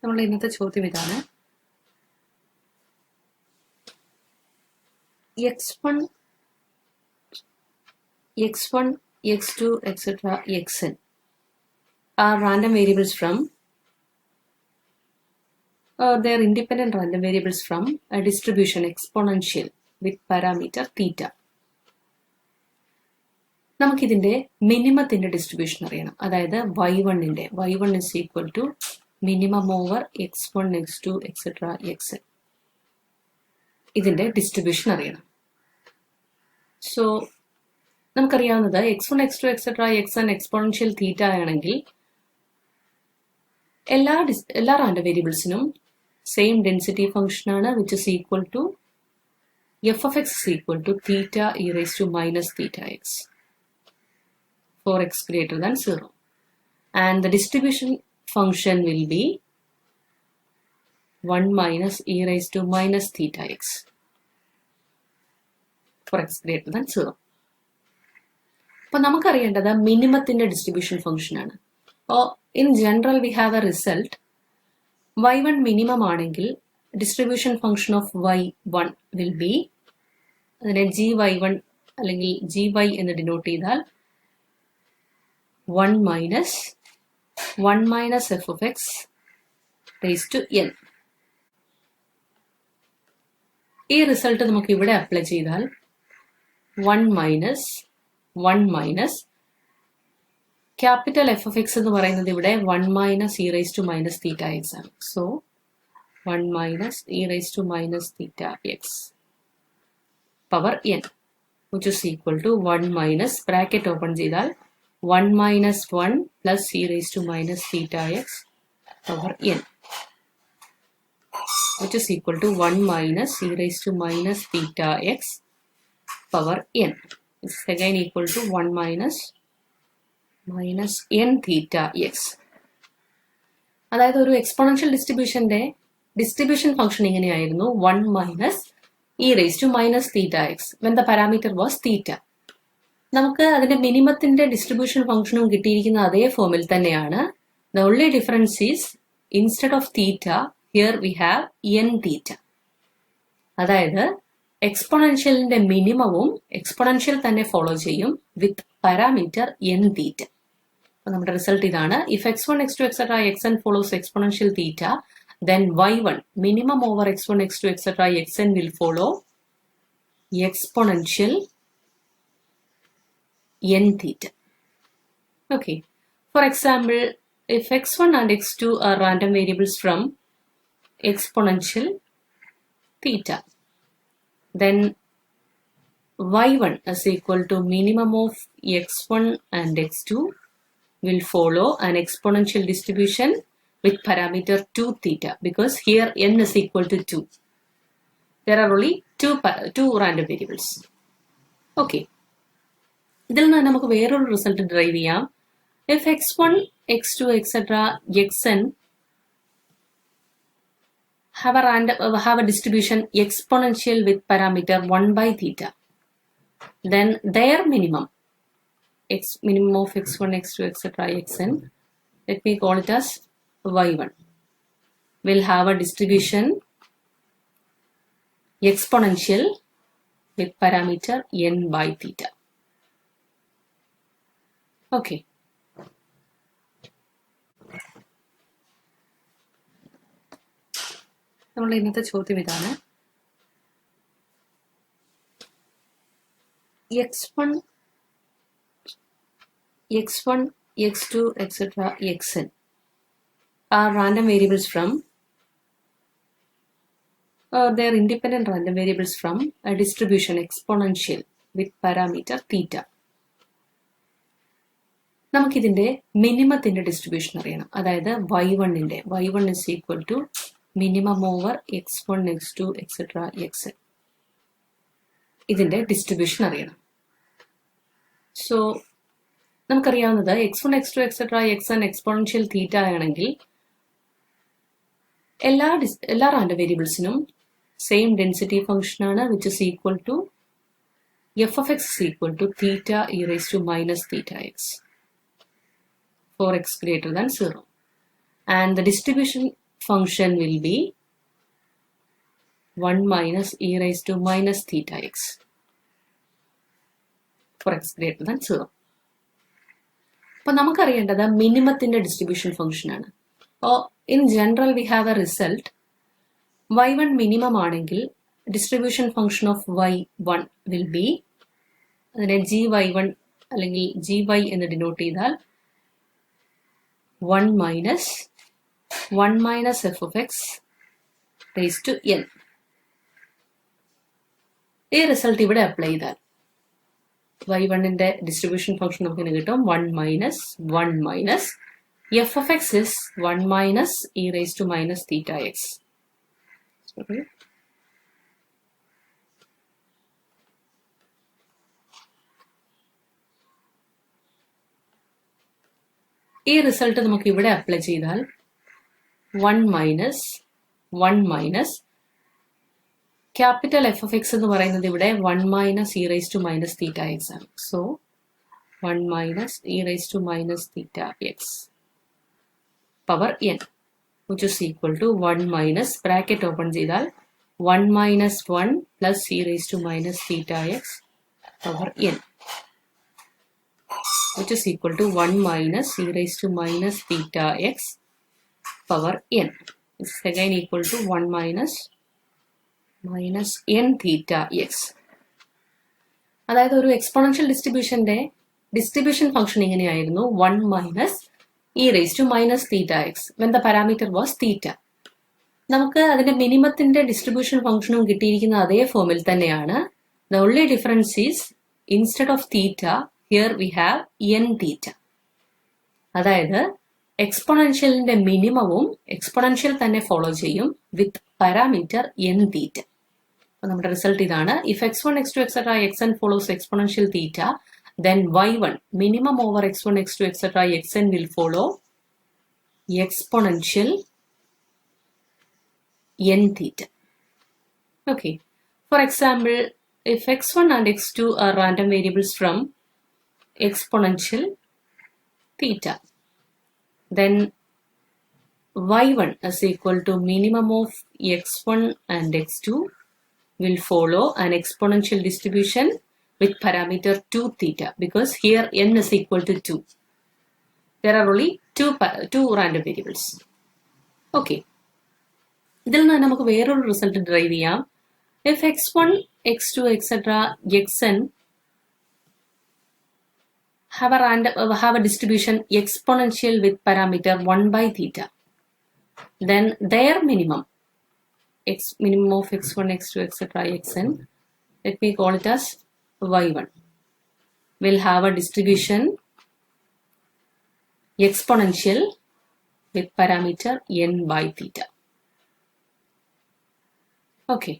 നമ്മളുടെ ഇന്നത്തെ ചോദ്യം ഇതാണ്. x1, x2, etc. xn are random variables from they are independent random variables from a distribution exponential with parameter theta. നമുക്കിതിന്റെ മിനിമത്തിന്റെ distribution അറിയണം. അതായത് y1ന്റെ y1 is equal to minimum over x1, x2, etc. xn. ഇതിന്റെ distribution അറിയണം. So നമുക്കറിയാവുന്നത് x1, x2, etc. xn exponential theta ആണെങ്കിൽ എല്ലാ റാൻഡം വേരിയബിൾസിനും സെയിം ഡെൻസിറ്റി ഫംഗ്ഷൻ ആണ്, which is equal to f of x is equal to theta e raised to minus theta x for x greater than 0. And the distribution function will be 1 minus e raised to minus theta x for x greater than 0. അപ്പോൾ നമുക്കറിയേണ്ടത് മിനിമത്തിന്റെ distribution function ആണ്. അപ്പോൾ in general we have a result y1 minimum ആണെങ്കിൽ distribution function of y1 will be, അതിനെ gy1 അല്ലെങ്കിൽ gy എന്ന് denote ചെയ്താൽ 1 minus f of x raised to n. ഈ result നമുക്ക് ഇവിടെ അപ്ലൈ ചെയ്താൽ 1 minus capital F of X എന്ന് പറയുന്നത് ഇവിടെ 1 minus e raised to minus theta x ആണ്. So 1 minus e raised to minus theta x power n, which is equal to 1 minus bracket open ചെയ്താൽ 1 minus 1 plus e raised to minus theta x power n, which is equal to 1 minus e raised to minus theta x power n. This is again equal to 1 minus n theta x. അതായത് ഒരു exponential ഡിസ്ട്രിബ്യൂഷന്റെ distribution function ഇങ്ങനെയായിരുന്നു, 1 minus e raised to minus theta x when the parameter was theta. നമുക്ക് അതിന്റെ മിനിമത്തിന്റെ distribution ഫംഗ്ഷനും കിട്ടിയിരിക്കുന്ന അതേ ഫോമിൽ തന്നെയാണ്. The only difference is instead of theta here we have n theta. അതായത് എക്സ്പോണൻഷ്യലിന്റെ മിനിമവും എക്സ്പോണൻഷ്യൽ തന്നെ ഫോളോ ചെയ്യും വിത്ത് പാരാമീറ്റർ എൻ തീറ്റ. അപ്പൊ നമ്മുടെ റിസൾട്ട് ഇതാണ്. If x1, x2, etc. xn follows exponential theta, then y1 minimum over x1, x2, etc. xn will follow exponential n theta. Okay. For example, if x1 and x2 are random variables from exponential theta, then y1 is equal to minimum of x1 and x2 will follow an exponential distribution with parameter 2 theta, because here n is equal to 2. There are only two random variables. Okay. ഇതിൽ നിന്ന് നമുക്ക് വേറൊരു result drive ചെയ്യാം. If x1, x2, etc. xn have a distribution exponential with parameter 1 by theta, then their minimum of x1, x2, etc. xn, let me call it as y1, will have a distribution exponential with parameter n by theta. Okay. നമ്മളുടെ ഇന്നത്തെ ചോദ്യം ഇതാണ്. x1, x2, etc. xn are random variables from they are independent random variables from a distribution exponential with parameter theta. നമുക്കിതിന്റെ മിനിമത്തിന്റെ distribution അറിയണം. അതായത് y1 is equal to minimum over x1, x2, etc. xn. ഇതിന്റെ distribution അറിയണം. So നമുക്കറിയാവുന്നത് x1, x2, etc. xn exponential theta ആണെങ്കിൽ എല്ലാ random വേരിയബിൾസിനും സെയിം ഡെൻസിറ്റി ഫംഗ്ഷൻ ആണ്, which is equal to f of x is equal to theta e raised to minus theta x for x greater than 0. And the distribution function will be 1 minus e raised to minus theta x for x greater than 0. അപ്പോൾ നമുക്കറിയേണ്ടത് മിനിമത്തിന്റെ distribution function ആണ്. അപ്പോൾ in general we have a result y1 minimum ആണെങ്കിൽ distribution function of y1 will be, അതിനെ gy1 അല്ലെങ്കിൽ gy എന്ന് denote ചെയ്താൽ 1 minus f of x raised to n. ഈ result ഇവിടെ അപ്ലൈ ചെയ്താൽ y1ന്റെ ഡിസ്ട്രിബ്യൂഷൻ ഫംഗ്ഷൻ നമുക്ക് ഇങ്ങനെ കിട്ടും 1 minus f of x is 1 minus e raised to minus theta x. Sorry. ഈ റിസൾട്ട് നമുക്ക് ഇവിടെ അപ്ലൈ ചെയ്താൽ 1 minus capital F of X എന്ന് പറയുന്നത് ഇവിടെ 1 minus e raised to minus theta x ആണ്. So 1 minus e raised to minus theta x power n which is equal to 1 minus bracket open ചെയ്താൽ 1 minus 1 plus e raised to minus theta x power n which is equal to 1 minus e raised to minus theta x power n. This is again equal to 1 minus n theta x. അതായത് ഒരു exponential ഡിസ്ട്രിബ്യൂഷന്റെ distribution function ഇങ്ങനെയായിരുന്നു 1 minus e raised to minus theta x when the parameter was theta. നമുക്ക് അതിന്റെ മിനിമത്തിന്റെ distribution ഫംഗ്ഷനും കിട്ടിയിരിക്കുന്ന അതേ ഫോമിൽ തന്നെയാണ്. The only difference is instead of theta here we have n theta. അതായത് എക്സ്പോണൻഷ്യലിന്റെ മിനിമവും എക്സ്പോണൻഷ്യൽ തന്നെ ഫോളോ ചെയ്യും വിത്ത് പാരാമീറ്റർ n theta. അപ്പോൾ നമ്മുടെ റിസൾട്ട് ഇതാണ്. If x1, x2, etc. xn follows exponential theta, then y1 minimum over x1, x2, etc. xn will follow exponential n theta. Okay. For example, if x1 and x2 are random variables from exponential theta, then y1 is equal to minimum of x1 and x2 will follow an exponential distribution with parameter 2 theta because here n is equal to 2. There are only two random variables. Okay. ഇതിൽ നിന്ന് നമുക്ക് വേറൊരു result drive ചെയ്യാം. If x1, x2, etc. xn have a distribution exponential with parameter 1 by theta, then their minimum of x1, x2, etc. xn, let me call it as y1, will have a distribution exponential with parameter n by theta. Okay.